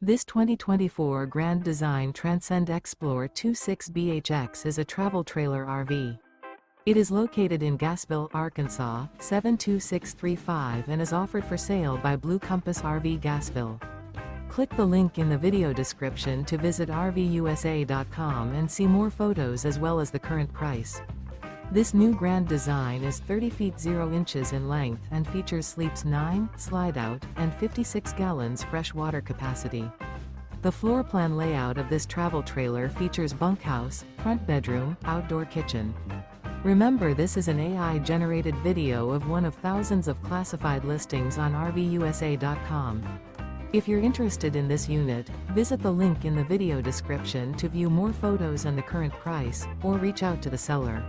This 2024 Grand Design Transcend Xplor 26BHX is a travel trailer RV. It is located in Gassville, Arkansas, 72635 and is offered for sale by Blue Compass RV Gassville. Click the link in the video description to visit RVUSA.com and see more photos as well as the current price. This new Grand Design is 30 feet 0 inches in length and features sleeps 9, slide-out, and 56 gallons fresh water capacity. The floor plan layout of this travel trailer features bunkhouse, front bedroom, outdoor kitchen. Remember, this is an AI-generated video of one of thousands of classified listings on RVUSA.com. If you're interested in this unit, visit the link in the video description to view more photos and the current price, or reach out to the seller.